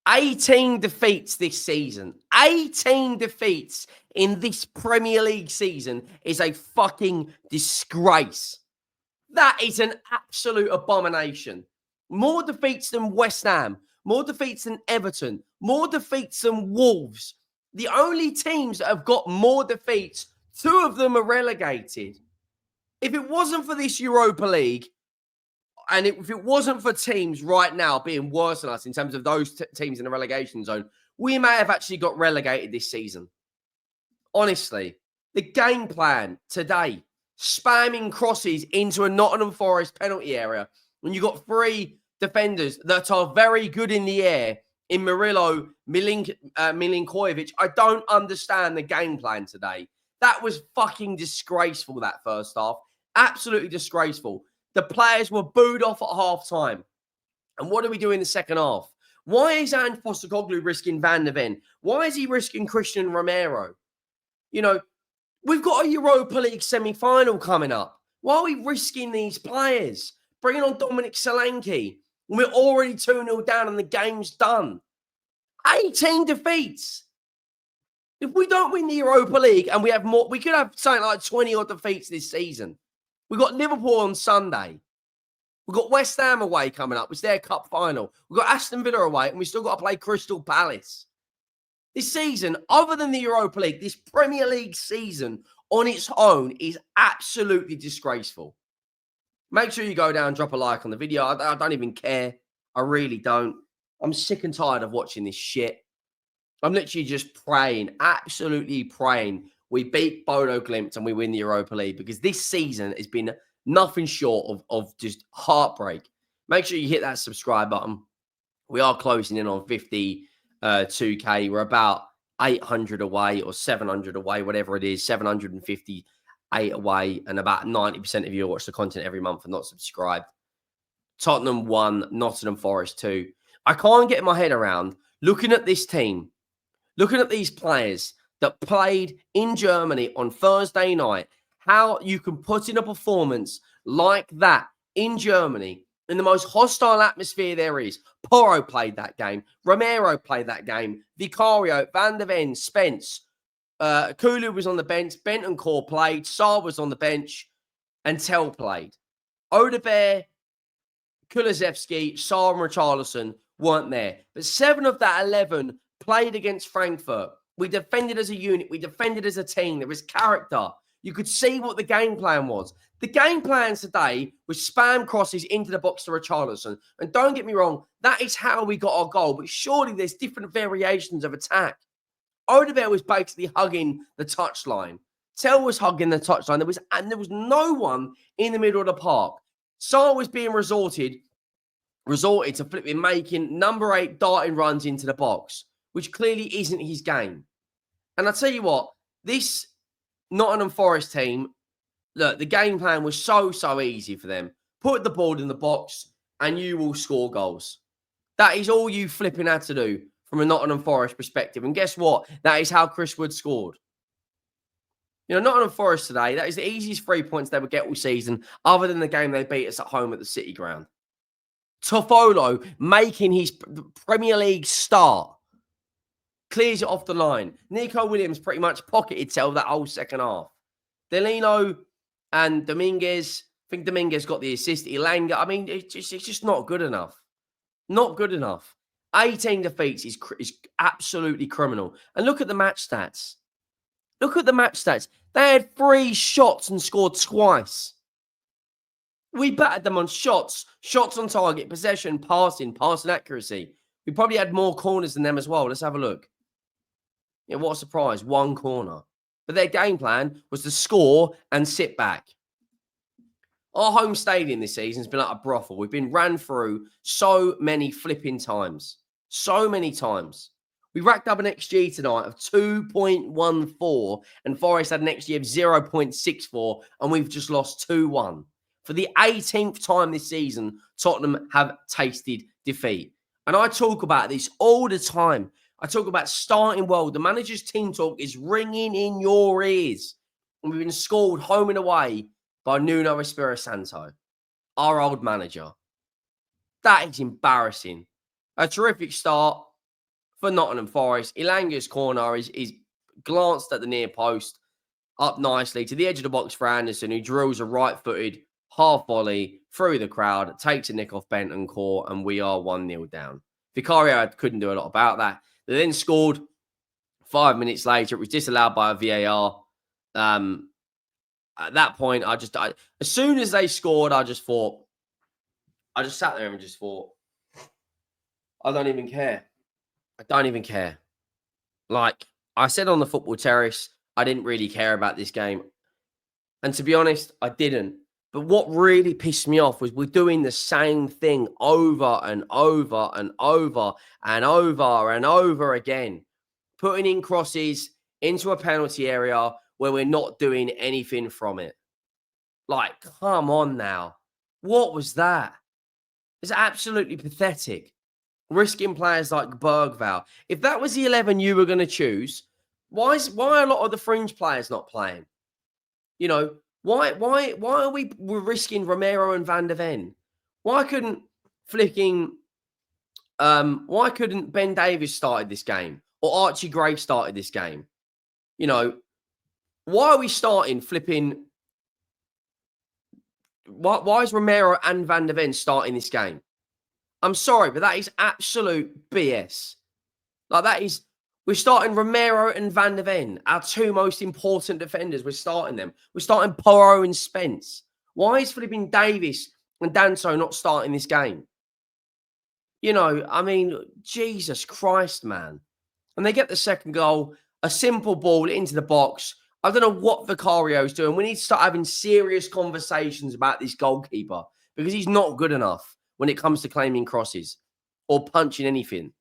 18 defeats this season. 18 defeats in this Premier League season is a fucking disgrace. That is an absolute abomination. More defeats than West Ham, more defeats than Everton, more defeats than Wolves. The only teams that have got more defeats, 2 of them are relegated. If it wasn't for this Europa League, and if it wasn't for teams right now being worse than us in terms of those teams in the relegation zone, we may have actually got relegated this season. Honestly, the game plan today, spamming crosses into a Nottingham Forest penalty area, when you've got 3 defenders that are very good in the air, in Murillo, Milinkovic. I don't understand the game plan today. That was fucking disgraceful, that first half. Absolutely disgraceful. The players were booed off at half-time. And what do we do in the second half? Why is Ange Postecoglou risking Van de Ven? Why is he risking Christian Romero? You know, we've got a Europa League semi-final coming up. Why are we risking these players? Bringing on Dominic Solanke. We're already 2-0 down and the game's done. 18 defeats. If we don't win the Europa League and we have more, we could have something like 20 odd defeats this season. We've got Liverpool on Sunday. We've got West Ham away coming up. It's their cup final. We've got Aston Villa away and we've still got to play Crystal Palace. This season, other than the Europa League, this Premier League season on its own is absolutely disgraceful. Make sure you go down and drop a like on the video. I don't even care. I really don't. I'm sick and tired of watching this shit. I'm literally just praying, absolutely praying we beat Bodo Glimt and we win the Europa League, because this season has been nothing short of just heartbreak. Make sure you hit that subscribe button. We are closing in on 52K. We're about 800 away or 700 away, whatever it is, 758 away, and about 90% of you watch the content every month and not subscribed. Tottenham 1, Nottingham Forest 2. I can't get my head around looking at this team, looking at these players that played in Germany on Thursday night, how you can put in a performance like that in Germany in the most hostile atmosphere there is. Porro played that game. Romero played that game. Vicario, Van de Ven, Spence. Kulu was on the bench. Bentancur played. Sarr was on the bench. And Tell played. Odegaard, Kulusevski, Sarr and Richarlison weren't there. But 7 of that 11 played against Frankfurt. We defended as a unit. We defended as a team. There was character. You could see what the game plan was. The game plan today was spam crosses into the box to Richarlison. And don't get me wrong, that is how we got our goal. But surely there's different variations of attack. Odegaard was basically hugging the touchline. Tell was hugging the touchline. There was no one in the middle of the park. Sarr was being resorted to flipping, making number 8 darting runs into the box, which clearly isn't his game. And I tell you what, this Nottingham Forest team, look, the game plan was so easy for them. Put the ball in the box and you will score goals. That is all you flipping had to do from a Nottingham Forest perspective. And guess what? That is how Chris Wood scored. You know, Nottingham Forest today, that is the easiest 3 points they would get all season, other than the game they beat us at home at the City Ground. Toffolo making his Premier League start. Clears it off the line. Nico Williams pretty much pocketed Tell that whole second half. Delino and Dominguez, I think Dominguez got the assist. Ilanga, I mean, it's just not good enough. Not good enough. 18 defeats is absolutely criminal. And look at the match stats. Look at the match stats. They had 3 shots and scored twice. We battered them on shots on target, possession, passing accuracy. We probably had more corners than them as well. Let's have a look. Yeah, what a surprise. 1 corner. But their game plan was to score and sit back. Our home stadium this season has been like a brothel. We've been ran through so many flipping times. So many times. We racked up an XG tonight of 2.14 and Forest had an XG of 0.64 and we've just lost 2-1. For the 18th time this season, Tottenham have tasted defeat. And I talk about this all the time. I talk about starting well. The manager's team talk is ringing in your ears. And we've been scored home and away by Nuno Espirito Santo, our old manager. That is embarrassing. A terrific start. for Nottingham Forest. Ilanga's corner is glanced at the near post, up nicely to the edge of the box for Anderson, who drills a right-footed half volley through the crowd, takes a nick off Bentancur, and we are 1-0 down. Vicario couldn't do a lot about that. They then scored 5 minutes later. It was disallowed by a VAR. At that point, as soon as they scored, I just sat there and just thought, I don't even care. I don't even care. Like I said on the football terrace, I didn't really care about this game. And to be honest, I didn't. But what really pissed me off was we're doing the same thing over and over and over and over and over again. Putting in crosses into a penalty area where we're not doing anything from it. Like, come on now. What was that? It's absolutely pathetic. Risking players like Bergvall. If that was the 11 you were going to choose, why are a lot of the fringe players not playing? You know, why are we're risking Romero and Van der Ven? Why couldn't Ben Davies started this game or Archie Gray started this game? You know, why are we starting flipping? Why is Romero and Van der Ven starting this game? I'm sorry, but that is absolute BS. We're starting Romero and Van der Ven, our two most important defenders. We're starting them. We're starting Porro and Spence. Why is flipping Davis and Danso not starting this game? You know, I mean, Jesus Christ, man. And they get the second goal, a simple ball into the box. I don't know what Vicario's doing. We need to start having serious conversations about this goalkeeper because he's not good enough when it comes to claiming crosses or punching anything.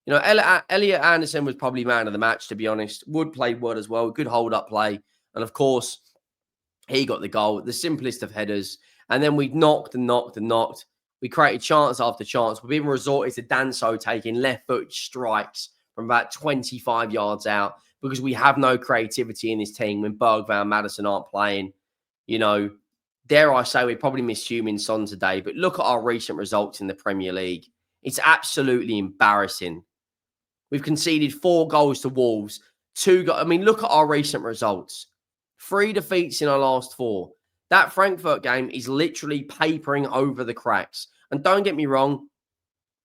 You know, Elliot Anderson was probably man of the match, to be honest. Wood played well as well. Good hold-up play. And, of course, he got the goal. The simplest of headers. And then we knocked and knocked and knocked. We created chance after chance. We've even resorted to Danso taking left-foot strikes from about 25 yards out because we have no creativity in this team when Bergvall and Maddison aren't playing. You know, dare I say, we probably missed Heung-min Son today. But look at our recent results in the Premier League. It's absolutely embarrassing. We've conceded 4 goals to Wolves. I mean, look at our recent results. 3 defeats in our last 4. That Frankfurt game is literally papering over the cracks. And don't get me wrong,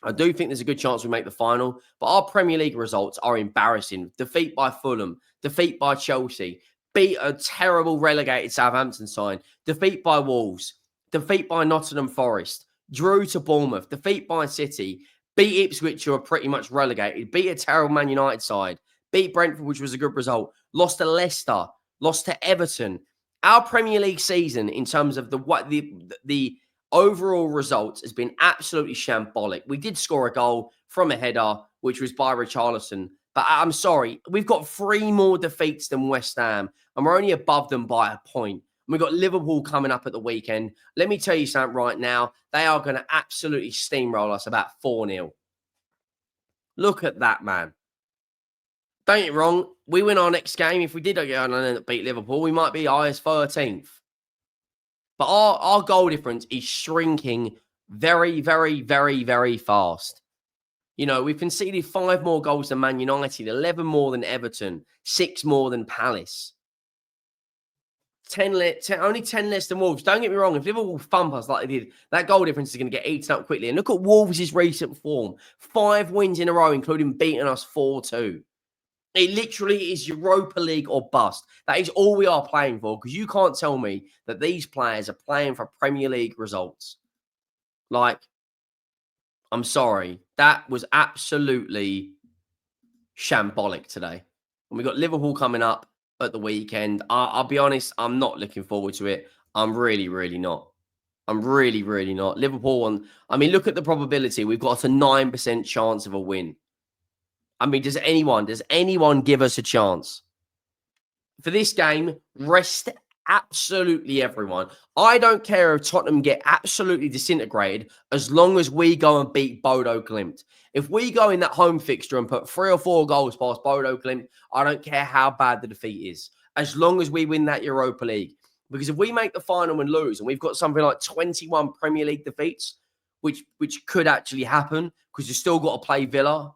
I do think there's a good chance we make the final. But our Premier League results are embarrassing. Defeat by Fulham. Defeat by Chelsea. Beat a terrible relegated Southampton side. Defeat by Wolves. Defeat by Nottingham Forest. Drew to Bournemouth. Defeat by City. Beat Ipswich, who are pretty much relegated. Beat a terrible Man United side. Beat Brentford, which was a good result. Lost to Leicester. Lost to Everton. Our Premier League season, in terms of the overall results, has been absolutely shambolic. We did score a goal from a header, which was by Richarlison. But I'm sorry, we've got 3 more defeats than West Ham, and we're only above them by a point. We've got Liverpool coming up at the weekend. Let me tell you something right now. They are going to absolutely steamroll us about 4-0. Look at that, man. Don't get me wrong. We win our next game. If we did go on and beat Liverpool, we might be highest 13th. But our goal difference is shrinking very, very, very, very fast. You know, we've conceded 5 more goals than Man United, 11 more than Everton, 6 more than Palace. Only 10 less than Wolves. Don't get me wrong. If Liverpool thump us like they did, that goal difference is going to get eaten up quickly. And look at Wolves' recent form. 5 wins in a row, including beating us 4-2. It literally is Europa League or bust. That is all we are playing for, because you can't tell me that these players are playing for Premier League results. Like, I'm sorry. That was absolutely shambolic today. And we've got Liverpool coming up at the weekend. I'll be honest, I'm not looking forward to it. I'm really, really not. I'm really, really not. Liverpool, I mean, look at the probability. We've got a 9% chance of a win. I mean, does anyone give us a chance? For this game, rest absolutely everyone. I don't care if Tottenham get absolutely disintegrated as long as we go and beat Bodo Glimt. If we go in that home fixture and put 3 or 4 goals past Bodo Glimt, I don't care how bad the defeat is, as long as we win that Europa League. Because if we make the final and lose, and we've got something like 21 Premier League defeats, which could actually happen, because you've still got to play Villa,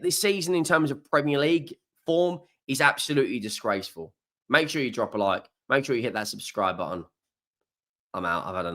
this season in terms of Premier League form is absolutely disgraceful. Make sure you drop a like. Make sure you hit that subscribe button. I'm out. I've had enough.